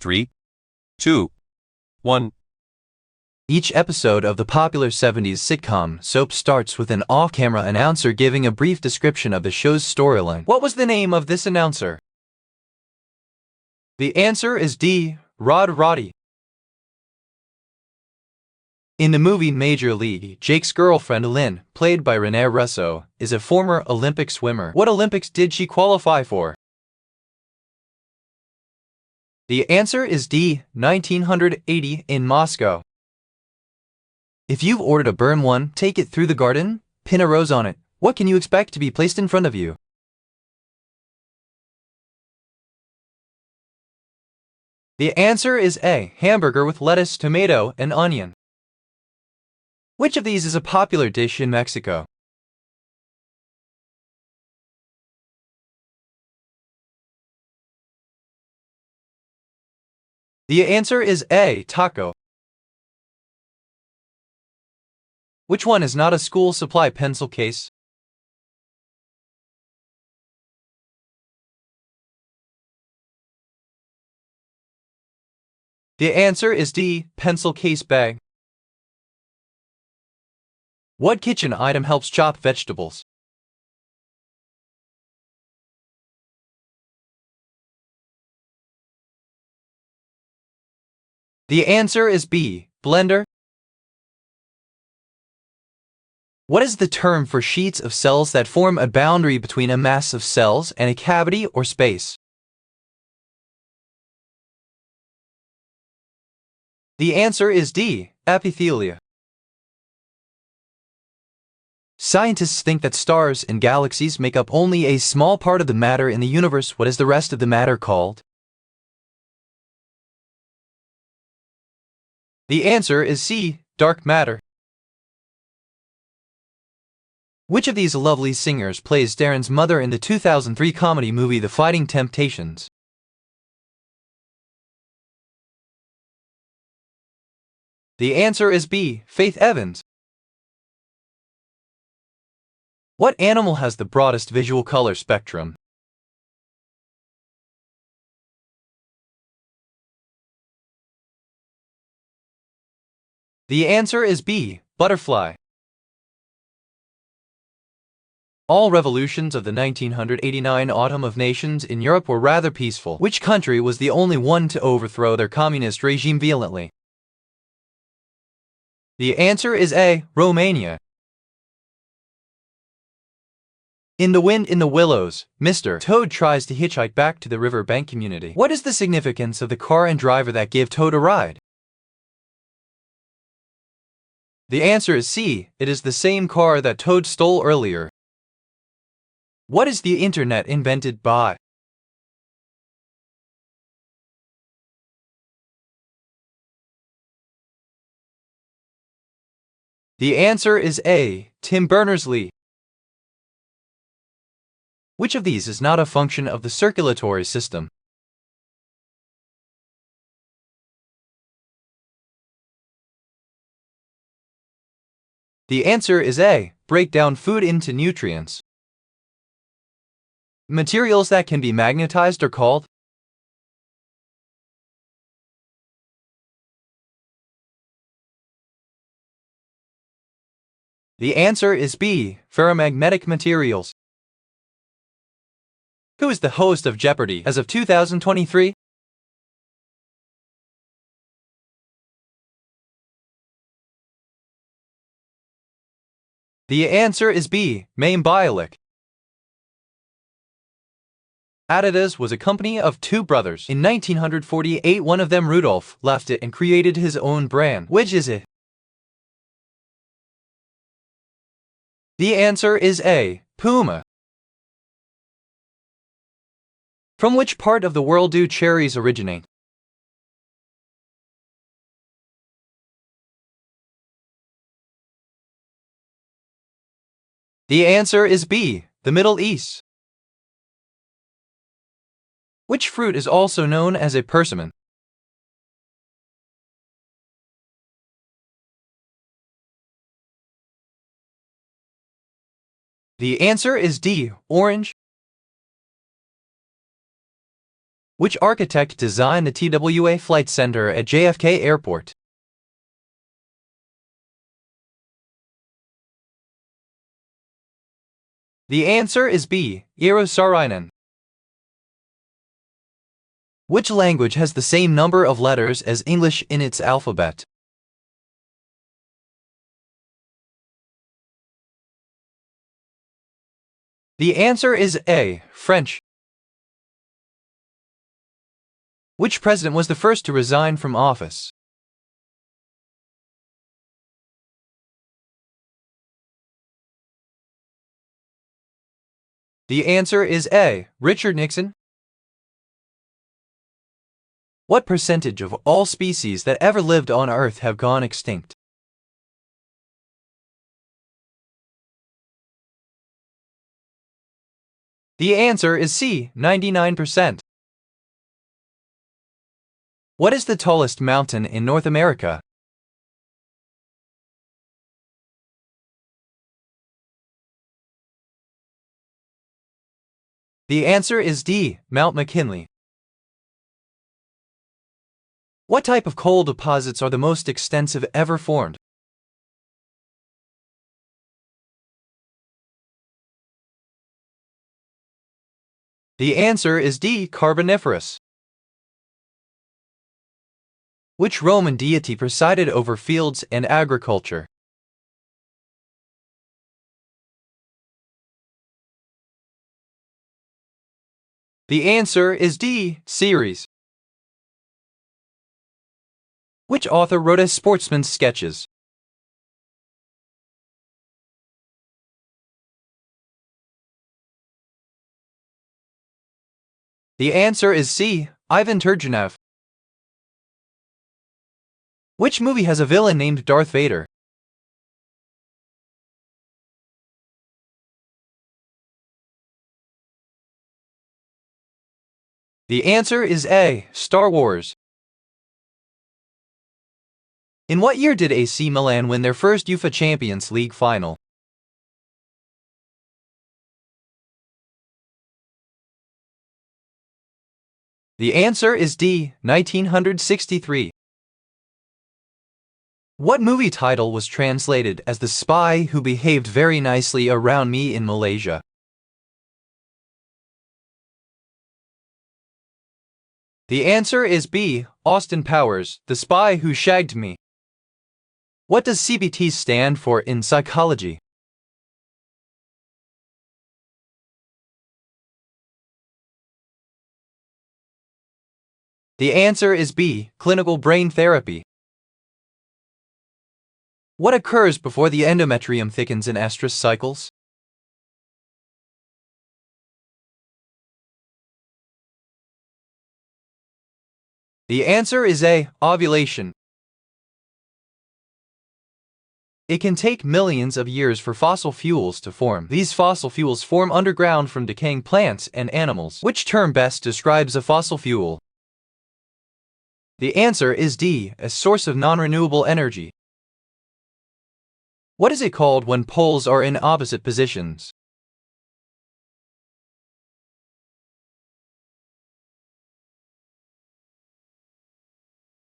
3, 2, 1. Each episode of the popular 70s sitcom Soap starts with an off-camera announcer giving a brief description of the show's storyline. What was the name of this announcer? The answer is D. Rod Roddy. In the movie Major League, Jake's girlfriend Lynn, played by Renee Russo, is a former Olympic swimmer. What Olympics did she qualify for? The answer is D. 1980 in Moscow. If you've ordered a Burn One, take it through the garden, pin a rose on it. What can you expect to be placed in front of you? The answer is A. Hamburger with lettuce, tomato, and onion. Which of these is a popular dish in Mexico? The answer is A. Taco. Which one is not a school supply pencil case? The answer is D. Pencil case bag. What kitchen item helps chop vegetables? The answer is B. Blender. What is the term for sheets of cells that form a boundary between a mass of cells and a cavity or space? The answer is D. Epithelia. Scientists think that stars and galaxies make up only a small part of the matter in the universe. What is the rest of the matter called? The answer is C. Dark matter. Which of these lovely singers plays Darren's mother in the 2003 comedy movie The Fighting Temptations? The answer is B. Faith Evans. What animal has the broadest visual color spectrum? The answer is B. Butterfly. All revolutions of the 1989 Autumn of Nations in Europe were rather peaceful. Which country was the only one to overthrow their communist regime violently? The answer is A. Romania. In The Wind in the Willows, Mr. Toad tries to hitchhike back to the riverbank community. What is the significance of the car and driver that give Toad a ride? The answer is C. It is the same car that Toad stole earlier. What is the internet invented by? The answer is A. Tim Berners-Lee. Which of these is not a function of the circulatory system? The answer is A. Break down food into nutrients. Materials that can be magnetized are called? The answer is B. Ferromagnetic materials. Who is the host of Jeopardy as of 2023? The answer is B. Mayim Bialik. Adidas was a company of two brothers. In 1948, one of them, Rudolf, left it and created his own brand. Which is it? The answer is A. Puma. From which part of the world do cherries originate? The answer is B. The Middle East. Which fruit is also known as a persimmon? The answer is D. Orange. Which architect designed the TWA Flight Center at JFK Airport? The answer is B. Eero Saarinen. Which language has the same number of letters as English in its alphabet? The answer is A. French. Which president was the first to resign from office? The answer is A. Richard Nixon. What percentage of all species that ever lived on Earth have gone extinct? The answer is C. 99%. What is the tallest mountain in North America? The answer is D. Mount McKinley. What type of coal deposits are the most extensive ever formed? The answer is D. Carboniferous. Which Roman deity presided over fields and agriculture? The answer is D. Ceres. Which author wrote A Sportsman's Sketches? The answer is C. Ivan Turgenev. Which movie has a villain named Darth Vader? The answer is A. Star Wars. In what year did AC Milan win their first UEFA Champions League final? The answer is D. 1963. What movie title was translated as The Spy Who Behaved Very Nicely Around Me in Malaysia? The answer is B. Austin Powers, The Spy Who Shagged Me. What does CBT stand for in psychology? The answer is B. Clinical brain therapy. What occurs before the endometrium thickens in estrous cycles? The answer is A. Ovulation. It can take millions of years for fossil fuels to form. These fossil fuels form underground from decaying plants and animals. Which term best describes a fossil fuel? The answer is D. A source of non-renewable energy. What is it called when poles are in opposite positions?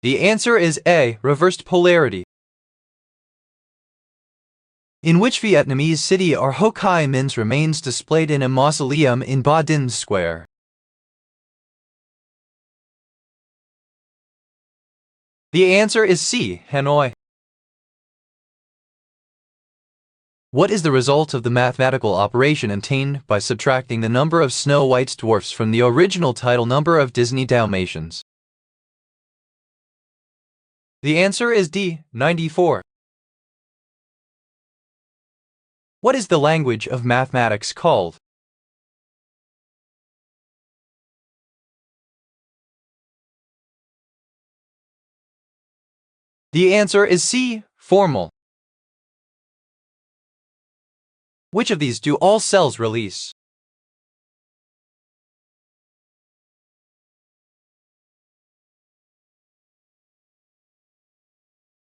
The answer is A. Reversed polarity. In which Vietnamese city are Ho Chi Minh's remains displayed in a mausoleum in Ba Dinh Square? The answer is C. Hanoi. What is the result of the mathematical operation obtained by subtracting the number of Snow White's dwarfs from the original title number of Disney Dalmatians? The answer is D. 94. What is the language of mathematics called? The answer is C. Formal. Which of these do all cells release?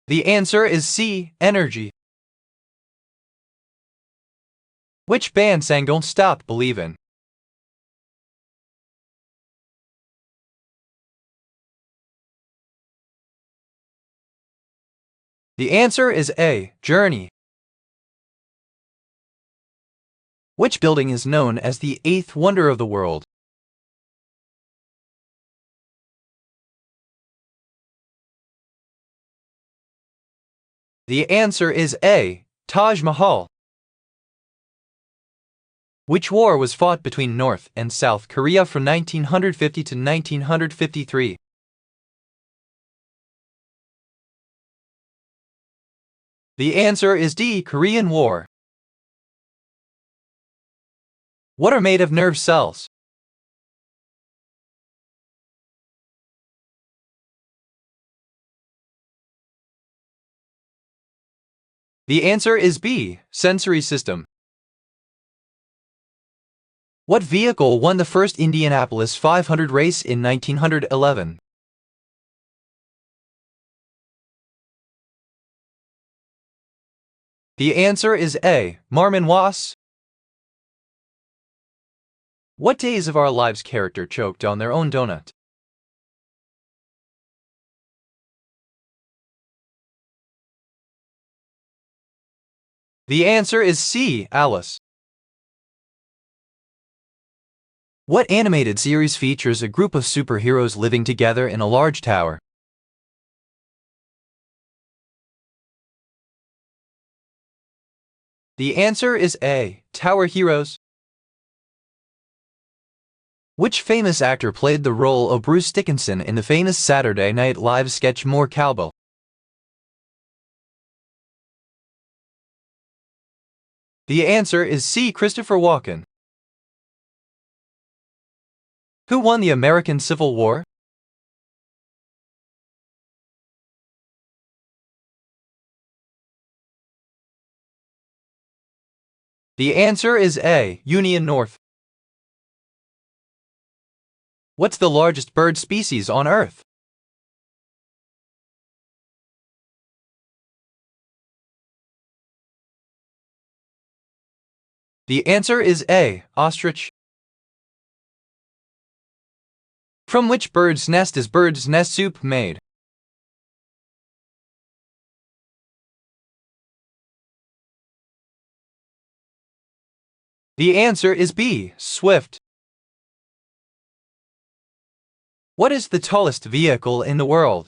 The answer is C. Energy. Which band sang Don't Stop Believin'? The answer is A. Journey. Which building is known as the eighth wonder of the world? The answer is A. Taj Mahal. Which war was fought between North and South Korea from 1950 to 1953? The answer is D. Korean War. What are made of nerve cells? The answer is B. Sensory system. What vehicle won the first Indianapolis 500 race in 1911? The answer is A. Marmon Was. What Days of Our Lives character choked on their own donut? The answer is C. Alice. What animated series features a group of superheroes living together in a large tower? The answer is A. Tower Heroes. Which famous actor played the role of Bruce Dickinson in the famous Saturday Night Live sketch More Cowbell? The answer is C. Christopher Walken. Who won the American Civil War? The answer is A. Union North. What's the largest bird species on Earth? The answer is A. Ostrich. From which bird's nest is bird's nest soup made? The answer is B. Swift. What is the tallest vehicle in the world?